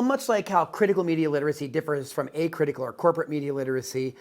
much like how critical media literacy differs from acritical or corporate media literacy,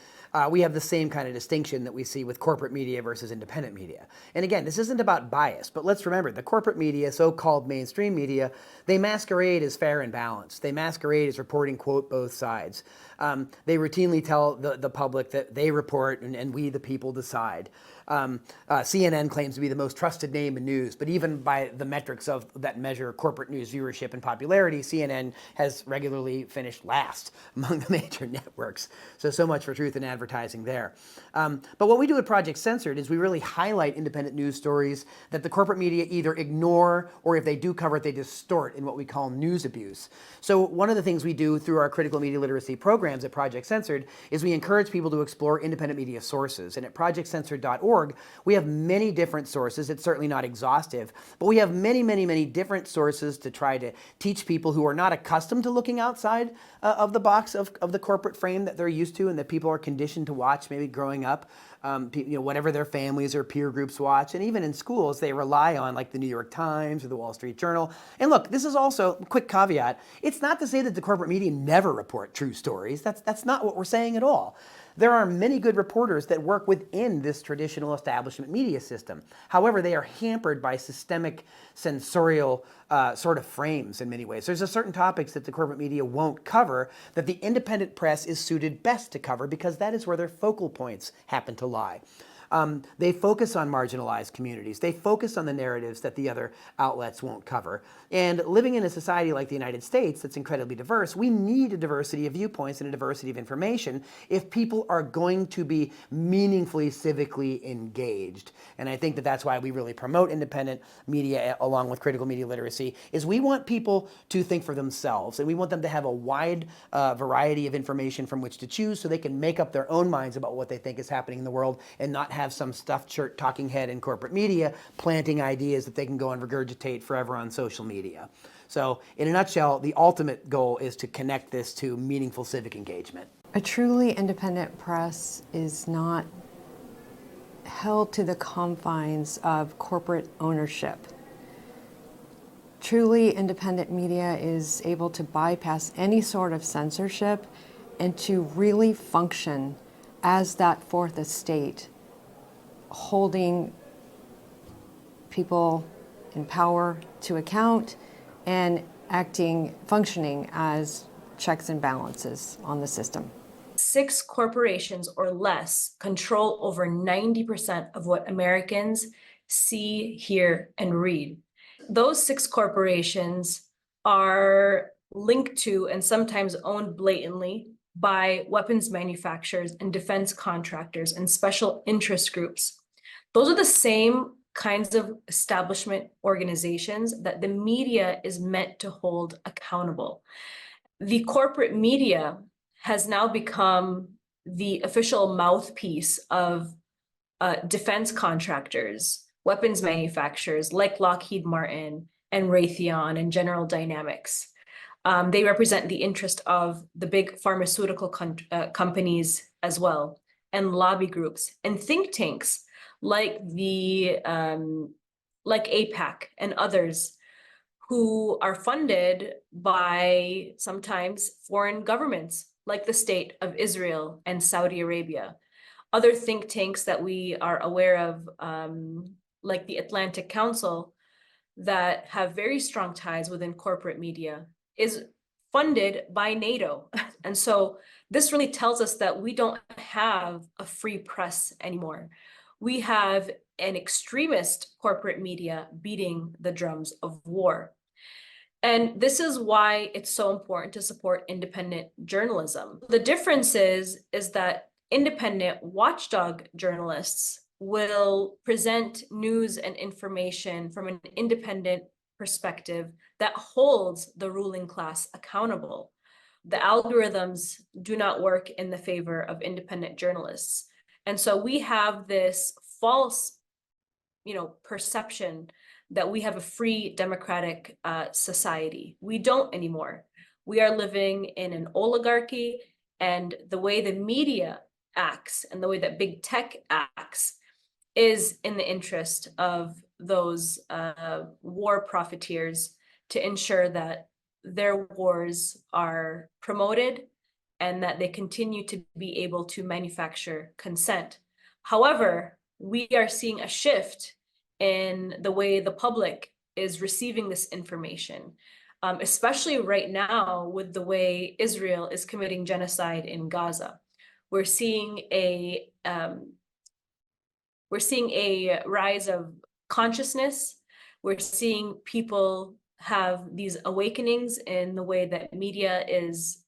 we have the same kind of distinction that we see with corporate media versus independent media. And again, this isn't about bias, but let's remember the corporate media, so-called mainstream media, they masquerade as fair and balanced. They masquerade as reporting, quote, both sides. They routinely tell the public that they report and we, the people, decide. CNN claims to be the most trusted name in news, but even by the metrics of that measure corporate news viewership and popularity, CNN has regularly finished last among the major networks. So much for truth in advertising there. But what we do at Project Censored is we really highlight independent news stories that the corporate media either ignore, or if they do cover it, they distort in what we call news abuse. So one of the things we do through our critical media literacy programs at Project Censored is we encourage people to explore independent media sources. And at projectcensored.org, we have many different sources. It's certainly not exhaustive, but we have many different sources to try to teach people who are not accustomed to looking outside of the box of the corporate frame that they're used to and that people are conditioned to watch maybe growing up, whatever their families or peer groups watch. And even in schools, they rely on like the New York Times or the Wall Street Journal. And look, this is also a quick caveat. It's not to say that the corporate media never report true stories. That's not what we're saying at all. There are many good reporters that work within this traditional establishment media system. However, they are hampered by systemic censorial sort of frames in many ways. There's a certain topics that the corporate media won't cover that the independent press is suited best to cover because that is where their focal points happen to lie. They focus on marginalized communities. They focus on the narratives that the other outlets won't cover. And living in a society like the United States that's incredibly diverse, we need a diversity of viewpoints and a diversity of information if people are going to be meaningfully civically engaged. And I think that that's why we really promote independent media along with critical media literacy, is we want people to think for themselves, and we want them to have a wide variety of information from which to choose so they can make up their own minds about what they think is happening in the world and not have some stuffed shirt talking head in corporate media planting ideas that they can go and regurgitate forever on social media. So in a nutshell, the ultimate goal is to connect this to meaningful civic engagement. A truly independent press is not held to the confines of corporate ownership. Truly independent media is able to bypass any sort of censorship and to really function as that fourth estate, holding people in power to account and functioning as checks and balances on the system. 6 corporations or less control over 90% of what Americans see, hear, and read. Those 6 corporations are linked to and sometimes owned blatantly by weapons manufacturers and defense contractors and special interest groups. Those are the same kinds of establishment organizations that the media is meant to hold accountable. The corporate media has now become the official mouthpiece of defense contractors, weapons manufacturers like Lockheed Martin and Raytheon and General Dynamics. They represent the interest of the big pharmaceutical companies as well, and lobby groups and think tanks like APAC and others, who are funded by sometimes foreign governments like the state of Israel and Saudi Arabia. Other think tanks that we are aware of, like the Atlantic Council, that have very strong ties within corporate media, is funded by NATO. And so this really tells us that we don't have a free press anymore. We have an extremist corporate media beating the drums of war. And this is why it's so important to support independent journalism. The difference is that independent watchdog journalists will present news and information from an independent perspective that holds the ruling class accountable. The algorithms do not work in the favor of independent journalists. And so we have this false, perception that we have a free democratic society. We don't anymore. We are living in an oligarchy, and the way the media acts and the way that big tech acts is in the interest of those war profiteers to ensure that their wars are promoted and that they continue to be able to manufacture consent. However, we are seeing a shift in the way the public is receiving this information, especially right now with the way Israel is committing genocide in Gaza. We're seeing a rise of consciousness. We're seeing people have these awakenings in the way that media is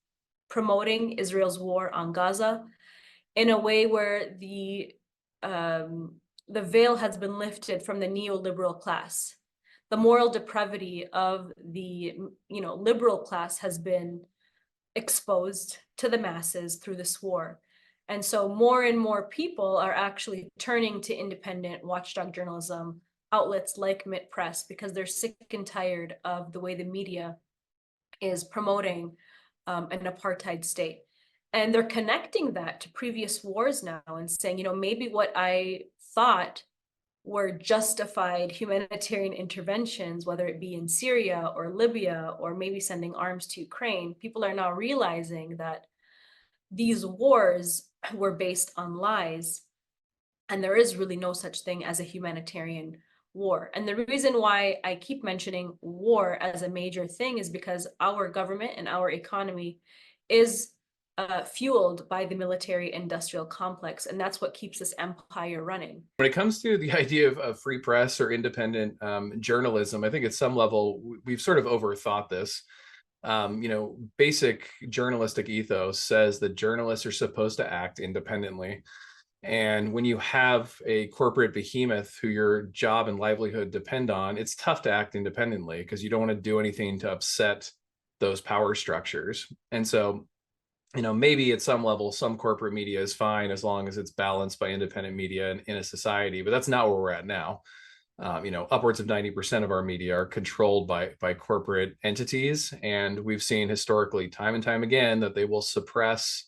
promoting Israel's war on Gaza in a way where the veil has been lifted from the neoliberal class. The moral depravity of the liberal class has been exposed to the masses through this war. And so more and more people are actually turning to independent watchdog journalism outlets like Mitt Press because they're sick and tired of the way the media is promoting an apartheid state. And they're connecting that to previous wars now and saying, maybe what I thought were justified humanitarian interventions, whether it be in Syria or Libya, or maybe sending arms to Ukraine, people are now realizing that these wars were based on lies, and there is really no such thing as a humanitarian war. And the reason why I keep mentioning war as a major thing is because our government and our economy is fueled by the military-industrial complex, and that's what keeps this empire running. When it comes to the idea of free press or independent journalism, I think at some level we've sort of overthought this. Basic journalistic ethos says that journalists are supposed to act independently. And when you have a corporate behemoth who your job and livelihood depend on, it's tough to act independently because you don't want to do anything to upset those power structures. And so, maybe at some level, some corporate media is fine as long as it's balanced by independent media in a society, but that's not where we're at now. Upwards of 90% of our media are controlled by corporate entities. And we've seen historically time and time again that they will suppress,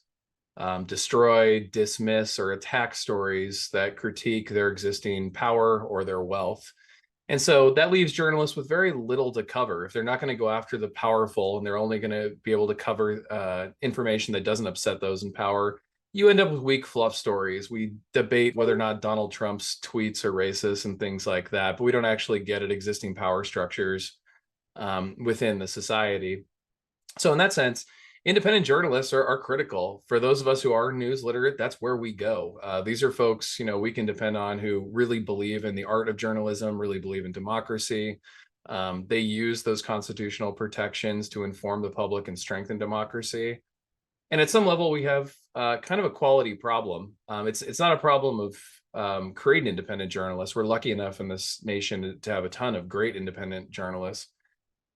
destroy, dismiss, or attack stories that critique their existing power or their wealth. And so that leaves journalists with very little to cover. If they're not going to go after the powerful and they're only going to be able to cover information that doesn't upset those in power, you end up with weak fluff stories. We debate whether or not Donald Trump's tweets are racist and things like that, but we don't actually get at existing power structures within the society. So in that sense, independent journalists are critical. For those of us who are news literate, that's where we go. These are folks, we can depend on who really believe in the art of journalism, really believe in democracy. They use those constitutional protections to inform the public and strengthen democracy. And at some level, we have kind of a quality problem. It's not a problem of creating independent journalists. We're lucky enough in this nation to have a ton of great independent journalists.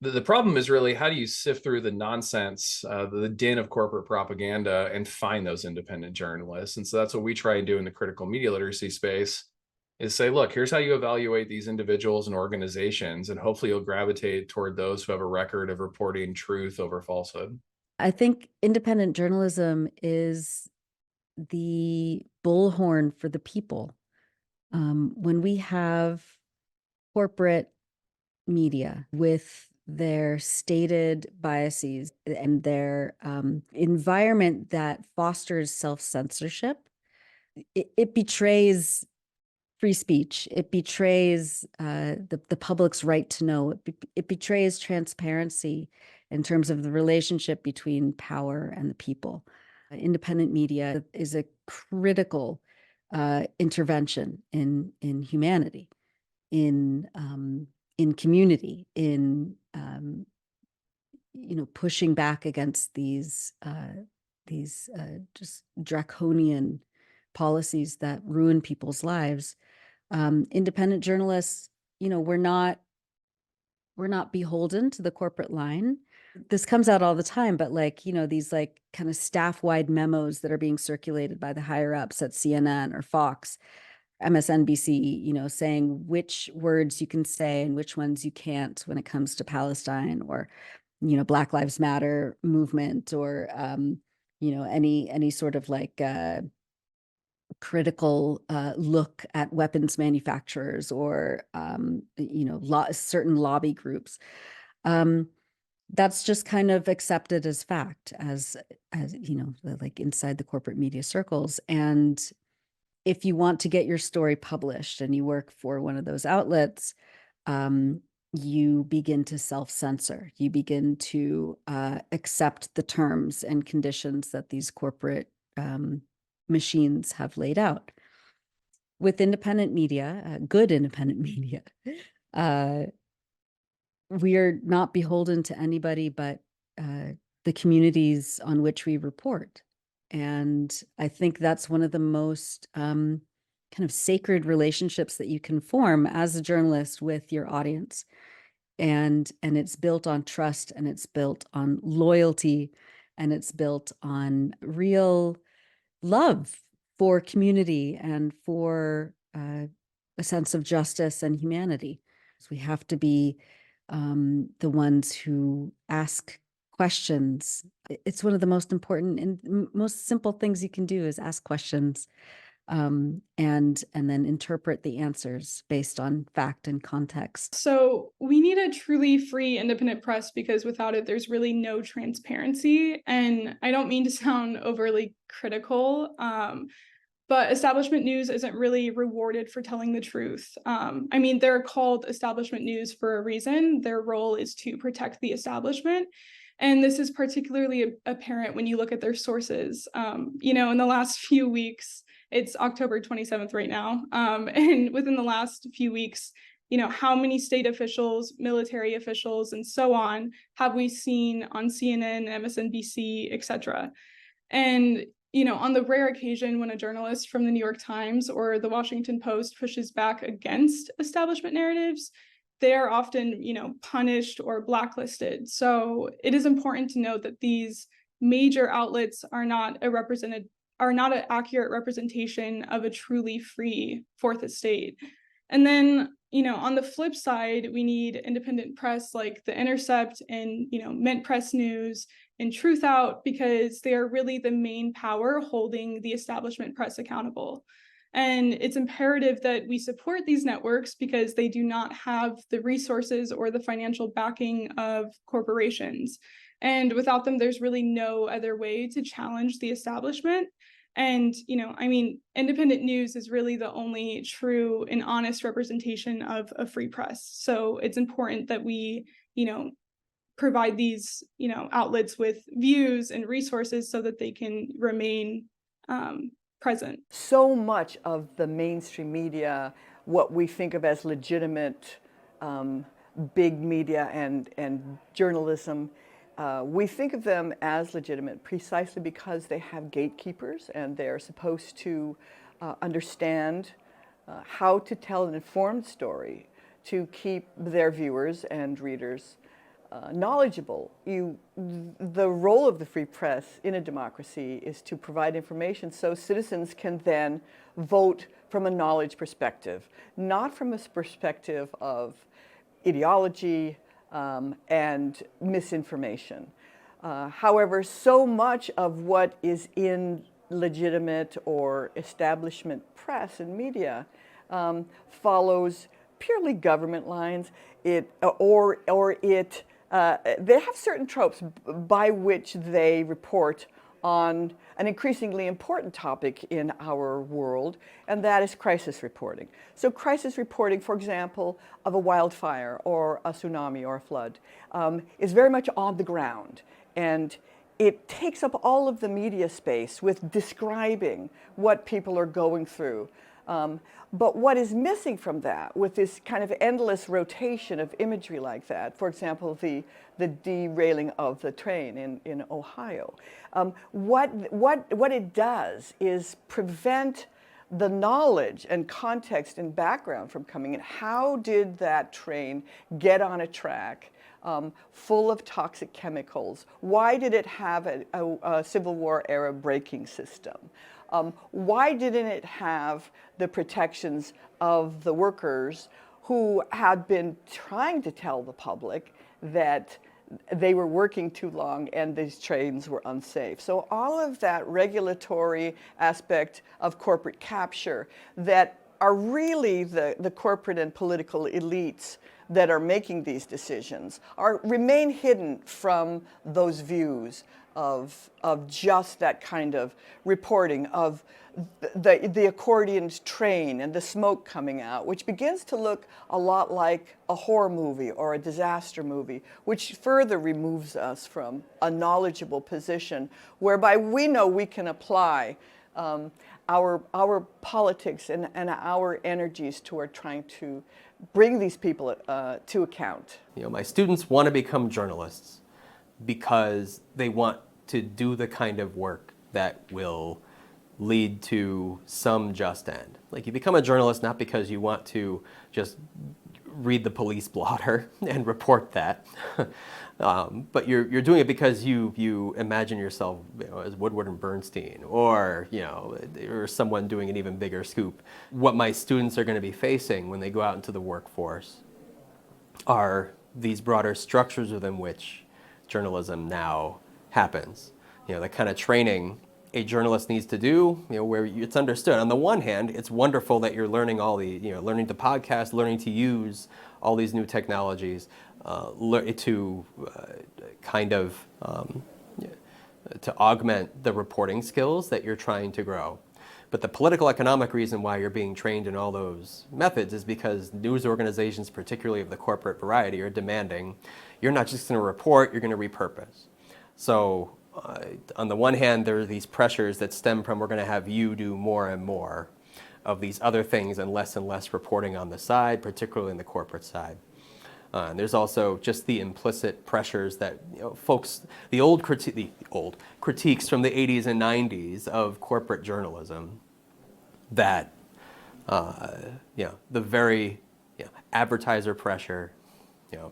The problem is really, how do you sift through the nonsense, the din of corporate propaganda, and find those independent journalists? And so that's what we try and do in the critical media literacy space, is say, look, here's how you evaluate these individuals and organizations, and hopefully you'll gravitate toward those who have a record of reporting truth over falsehood. I think independent journalism is the bullhorn for the people. When we have corporate media with their stated biases and their environment that fosters self-censorship, it betrays free speech. It betrays the public's right to know. It betrays transparency in terms of the relationship between power and the people. Independent media is a critical intervention in humanity, in community, in pushing back against these just draconian policies that ruin people's lives. Independent journalists, we're not beholden to the corporate line. This comes out all the time, but these kind of staff-wide memos that are being circulated by the higher ups at CNN or Fox, MSNBC, saying which words you can say and which ones you can't when it comes to Palestine or, Black Lives Matter movement or, any sort of critical look at weapons manufacturers or, certain lobby groups. that's just kind of accepted as fact, as you know, like inside the corporate media circles. And if you want to get your story published and you work for one of those outlets, you begin to self-censor. You begin to accept the terms and conditions that these corporate machines have laid out. With independent media, good independent media, we are not beholden to anybody but the communities on which we report. And I think that's one of the most kind of sacred relationships that you can form as a journalist with your audience. And it's built on trust, and it's built on loyalty, and it's built on real love for community and for a sense of justice and humanity. So we have to be the ones who ask questions. It's one of the most important and most simple things you can do is ask questions, and then interpret the answers based on fact and context. So we need a truly free independent press, because without it, there's really no transparency. And I don't mean to sound overly critical, but establishment news isn't really rewarded for telling the truth. I mean, they're called establishment news for a reason. Their role is to protect the establishment. And this is particularly apparent when you look at their sources. You know, in the last few weeks, it's October 27th right now. And within the last few weeks, you know, how many state officials, military officials, and so on have we seen on CNN, MSNBC, et cetera? And, you know, on the rare occasion when a journalist from the New York Times or the Washington Post pushes back against establishment narratives, they are often, you know, punished or blacklisted. So it is important to note that these major outlets are not an accurate representation of a truly free fourth estate. And then, you know, on the flip side, we need independent press like The Intercept and, you know, Mint Press News and Truth Out, because they are really the main power holding the establishment press accountable. And it's imperative that we support these networks because they do not have the resources or the financial backing of corporations. And without them, there's really no other way to challenge the establishment. And, you know, I mean, independent news is really the only true and honest representation of a free press. So it's important that we, you know, provide these, you know, outlets with views and resources so that they can remain present. So much of the mainstream media, what we think of as legitimate big media and journalism, we think of them as legitimate precisely because they have gatekeepers and they're supposed to understand how to tell an informed story to keep their viewers and readers knowledgeable. The role of the free press in a democracy is to provide information so citizens can then vote from a knowledge perspective, not from a perspective of ideology and misinformation. However, so much of what is in legitimate or establishment press and media follows purely government lines. They have certain tropes by which they report on an increasingly important topic in our world, and that is crisis reporting. So crisis reporting, for example, of a wildfire or a tsunami or a flood is very much on the ground, and it takes up all of the media space with describing what people are going through. But what is missing from that, with this kind of endless rotation of imagery like that, for example, the derailing of the train in Ohio, what it does is prevent the knowledge and context and background from coming in. How did that train get on a track full of toxic chemicals? Why did it have a Civil War era braking system? Why didn't it have the protections of the workers who had been trying to tell the public that they were working too long and these trains were unsafe? So all of that regulatory aspect of corporate capture that are really the corporate and political elites that are making these decisions remain hidden from those views of just that kind of reporting, of the accordion's train and the smoke coming out, which begins to look a lot like a horror movie or a disaster movie, which further removes us from a knowledgeable position whereby we know we can apply our politics and our energies toward trying to bring these people to account. My students want to become journalists because they want to do the kind of work that will lead to some just end. Like, you become a journalist not because you want to just read the police blotter and report that, but you're doing it because you imagine yourself, as Woodward and Bernstein, or or someone doing an even bigger scoop. What my students are going to be facing when they go out into the workforce are these broader structures within which journalism now happens. The kind of training a journalist needs to do, where it's understood. On the one hand, it's wonderful that you're learning all the, learning to podcast, learning to use all these new technologies to to augment the reporting skills that you're trying to grow. But the political economic reason why you're being trained in all those methods is because news organizations, particularly of the corporate variety, are demanding you're not just going to report, you're going to repurpose. So on the one hand, there are these pressures that stem from we're going to have you do more and more of these other things and less reporting on the side, particularly in the corporate side. And there's also just the implicit pressures that folks, the old critiques from the 80s and 90s of corporate journalism, that the very advertiser pressure,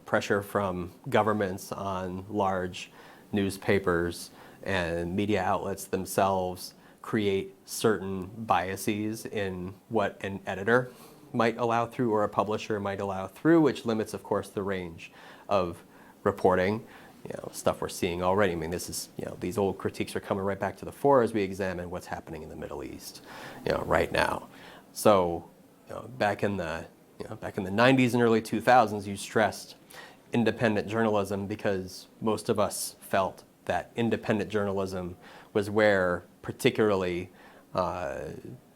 pressure from governments on large newspapers and media outlets themselves create certain biases in what an editor might allow through or a publisher might allow through, which limits, of course, the range of reporting. Stuff we're seeing already. I mean, this is, these old critiques are coming right back to the fore as we examine what's happening in the Middle East, right now. So, back in the 90s and early 2000s, you stressed independent journalism because most of us felt that independent journalism was where particularly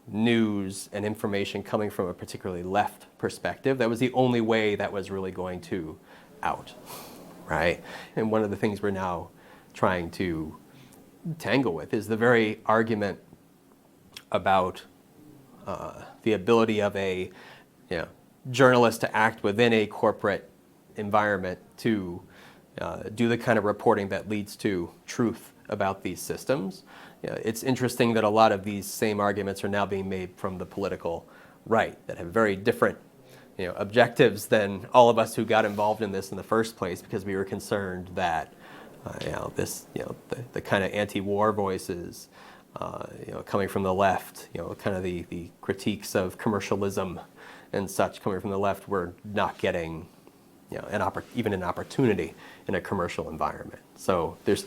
news and information coming from a particularly left perspective, that was the only way that was really going to out, right? And one of the things we're now trying to tangle with is the very argument about the ability of a journalist to act within a corporate environment to do the kind of reporting that leads to truth about these systems. It's interesting that a lot of these same arguments are now being made from the political right that have very different objectives than all of us who got involved in this in the first place, because we were concerned that the kind of anti-war voices coming from the left, kind of the critiques of commercialism and such coming from the left, were not getting even an opportunity in a commercial environment. So there's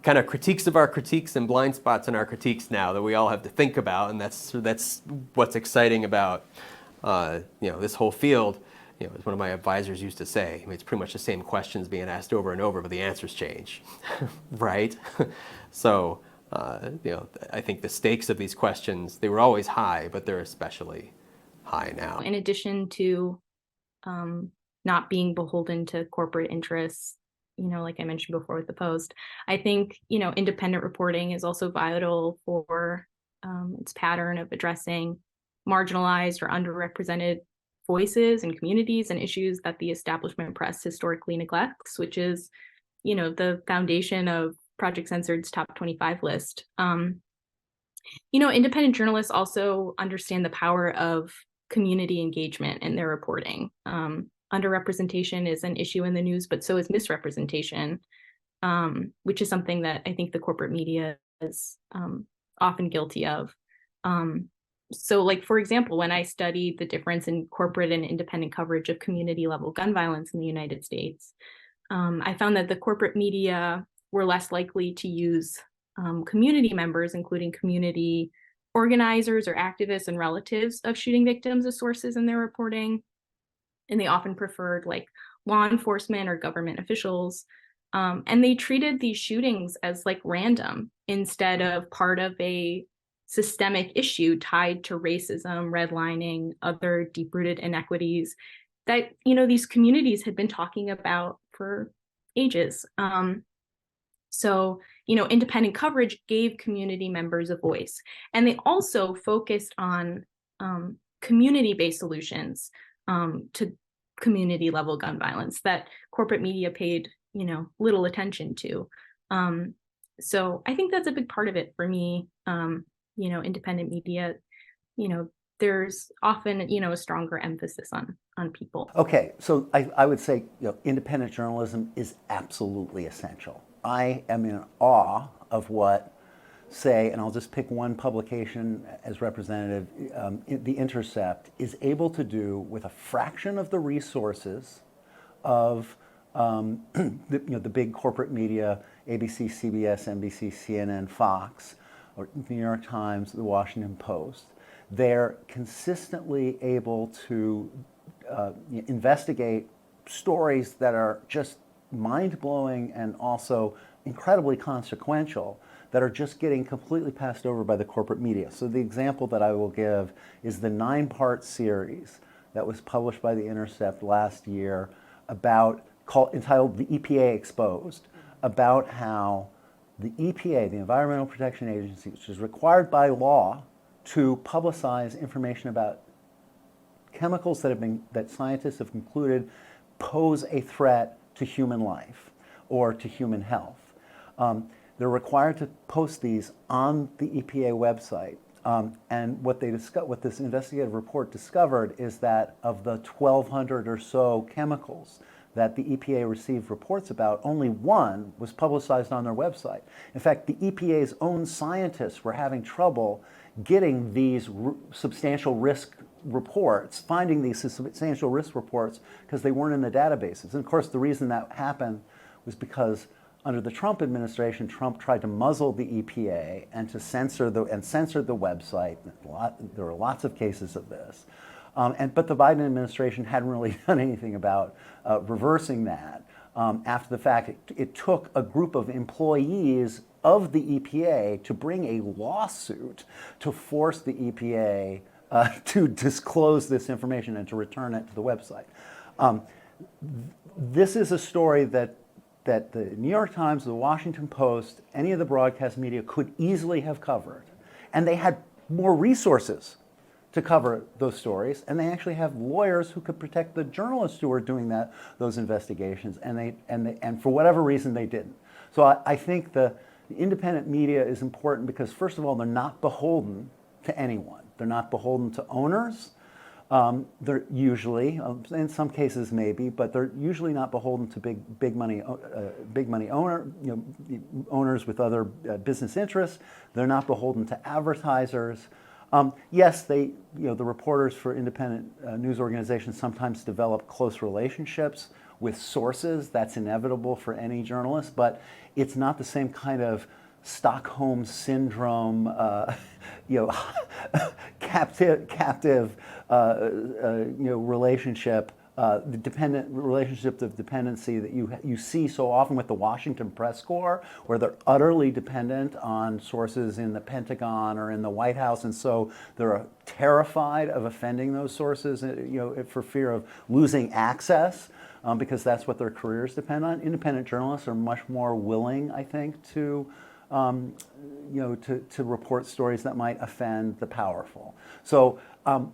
kind of critiques of our critiques and blind spots in our critiques now that we all have to think about, and that's what's exciting about this whole field. As one of my advisors used to say, it's pretty much the same questions being asked over and over, but the answers change, right? So I think the stakes of these questions, they were always high, but they're especially high now. In addition to not being beholden to corporate interests, like I mentioned before with the Post, I think, independent reporting is also vital for its pattern of addressing marginalized or underrepresented voices and communities and issues that the establishment press historically neglects, which is, the foundation of Project Censored's top 25 list. Independent journalists also understand the power of community engagement in their reporting. Underrepresentation is an issue in the news, but so is misrepresentation, which is something that I think the corporate media is often guilty of. So, like, for example, when I studied the difference in corporate and independent coverage of community level gun violence in the United States, I found that the corporate media were less likely to use community members, including community organizers or activists and relatives of shooting victims as sources in their reporting. And they often preferred like law enforcement or government officials. And they treated these shootings as like random instead of part of a systemic issue tied to racism, redlining, other deep-rooted inequities that, you know, these communities had been talking about for ages. So, you know, independent coverage gave community members a voice. And they also focused on community-based solutions to community level gun violence that corporate media paid, you know, little attention to. So I think that's a big part of it for me. You know, independent media, you know, there's often, you know, a stronger emphasis on people. Okay, so I would say, you know, independent journalism is absolutely essential. I am in awe of what, say, and I'll just pick one publication as representative, The Intercept is able to do with a fraction of the resources of the big corporate media, ABC, CBS, NBC, CNN, Fox, or New York Times, the Washington Post. They're consistently able to investigate stories that are just mind-blowing and also incredibly consequential that are just getting completely passed over by the corporate media. So the example that I will give is the 9-part series that was published by The Intercept last year entitled The EPA Exposed, about how the EPA, the Environmental Protection Agency, which is required by law to publicize information about chemicals that scientists have concluded pose a threat to human life or to human health. They're required to post these on the EPA website. And what this investigative report discovered is that of the 1,200 or so chemicals that the EPA received reports about, only one was publicized on their website. In fact, the EPA's own scientists were having trouble getting these substantial risk reports, finding these substantial risk reports, because they weren't in the databases. And of course, the reason that happened was because under the Trump administration, Trump tried to muzzle the EPA and to censored the website. There were lots of cases of this. But the Biden administration hadn't really done anything about reversing that. After the fact, it took a group of employees of the EPA to bring a lawsuit to force the EPA to disclose this information and to return it to the website. This is a story that the New York Times, the Washington Post, any of the broadcast media could easily have covered. And they had more resources to cover those stories, and they actually have lawyers who could protect the journalists who are doing those investigations, and for whatever reason they didn't. So I think the independent media is important because, first of all, they're not beholden to anyone. They're not beholden to owners. They're usually, in some cases maybe, but they're usually not beholden to big money owners with other business interests. They're not beholden to advertisers. Yes, the reporters for independent news organizations sometimes develop close relationships with sources. That's inevitable for any journalist, but it's not the same kind of Stockholm syndrome, captive, relationship, the relationship of dependency that you see so often with the Washington press corps, where they're utterly dependent on sources in the Pentagon or in the White House, and so they're terrified of offending those sources, for fear of losing access, because that's what their careers depend on. Independent journalists are much more willing, I think, to report stories that might offend the powerful. So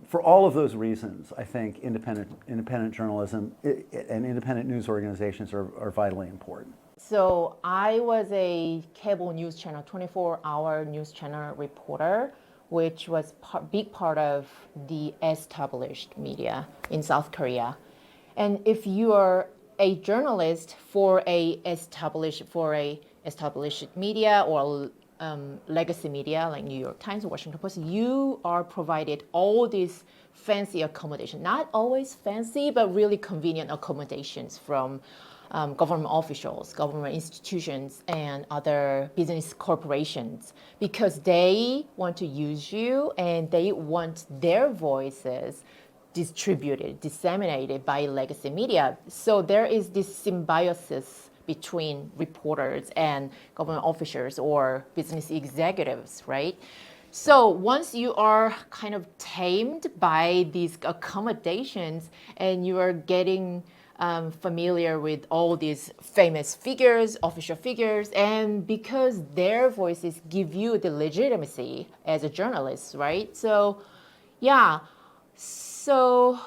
for all of those reasons, I think independent journalism and independent news organizations are vitally important. So I was a cable news channel, 24-hour news channel reporter, which was big part of the established media in South Korea. And if you are a journalist for a established media or legacy media like New York Times or Washington Post, you are provided all these fancy accommodation, not always fancy, but really convenient accommodations from government officials, government institutions, and other business corporations, because they want to use you and they want their voices distributed, disseminated by legacy media. So there is this symbiosis between reporters and government officials or business executives, right? So once you are kind of tamed by these accommodations and you are getting familiar with all these famous figures, official figures, and because their voices give you the legitimacy as a journalist, right? So, yeah. So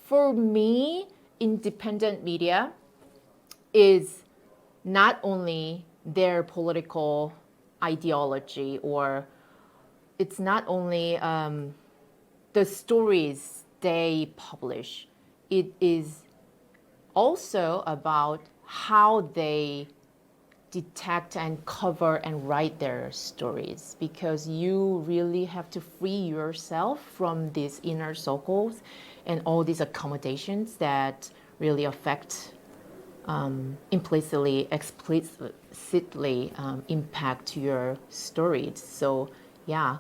for me, independent media is not only their political ideology, or it's not only the stories they publish, it is also about how they detect and cover and write their stories, because you really have to free yourself from these inner circles and all these accommodations that really affect implicitly, explicitly impact your stories. So yeah,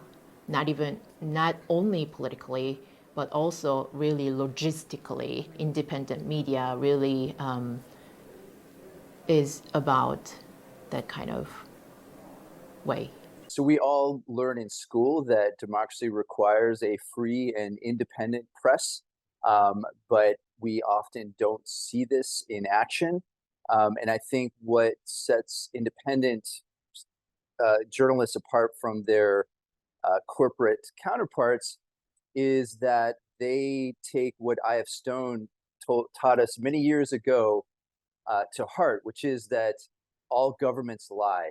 not only politically, but also really logistically, independent media really is about that kind of way. So we all learn in school that democracy requires a free and independent press, but we often don't see this in action. And I think what sets independent journalists apart from their corporate counterparts is that they take what I.F. Stone taught us many years ago to heart, which is that all governments lie.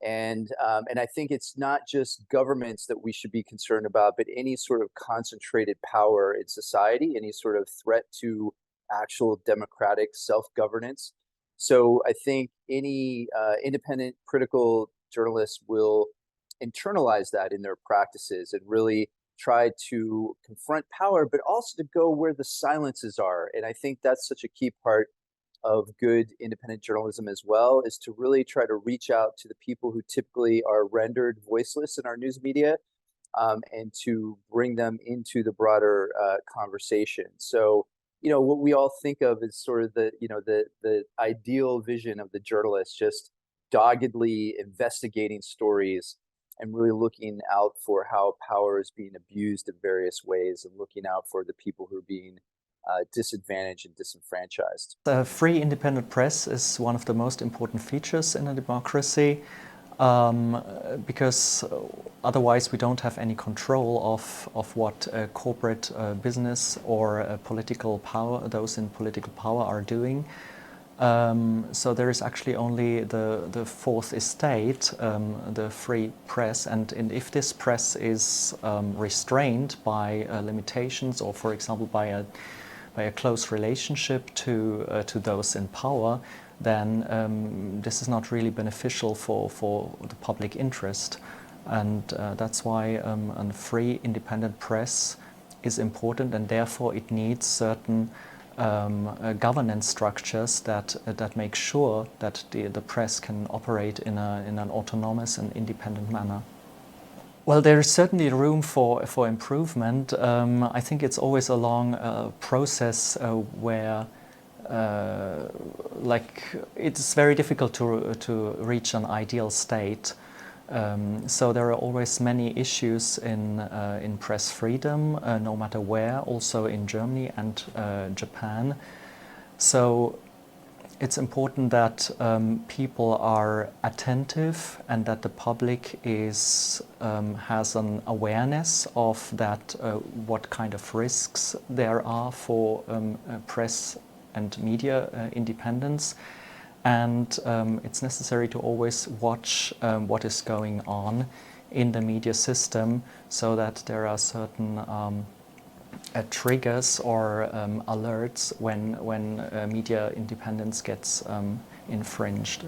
And I think it's not just governments that we should be concerned about, but any sort of concentrated power in society, any sort of threat to actual democratic self-governance. So I think any independent critical journalists will internalize that in their practices and really try to confront power, but also to go where the silences are. And I think that's such a key part of good independent journalism as well, is to really try to reach out to the people who typically are rendered voiceless in our news media, and to bring them into the broader conversation. So, you know, what we all think of is sort of the, you know, the ideal vision of the journalist, just doggedly investigating stories and really looking out for how power is being abused in various ways, and looking out for the people who are being disadvantaged and disenfranchised. The free independent press is one of the most important features in a democracy, because otherwise we don't have any control of what corporate business or political power, those in political power, are doing. So there is actually only the fourth estate, the free press, and if this press is restrained by limitations, or for example by a close relationship to those in power, then this is not really beneficial for the public interest. And that's why a free independent press is important, and therefore it needs certain governance structures that make sure that the press can operate in an autonomous and independent manner. Well, there is certainly room for improvement. I think it's always a long process where like it's very difficult to reach an ideal state. So there are always many issues in press freedom, no matter where, also in Germany and Japan. So it's important that people are attentive, and that the public is has an awareness of that what kind of risks there are for press and media independence. And it's necessary to always watch what is going on in the media system, so that there are certain triggers or alerts when media independence gets infringed.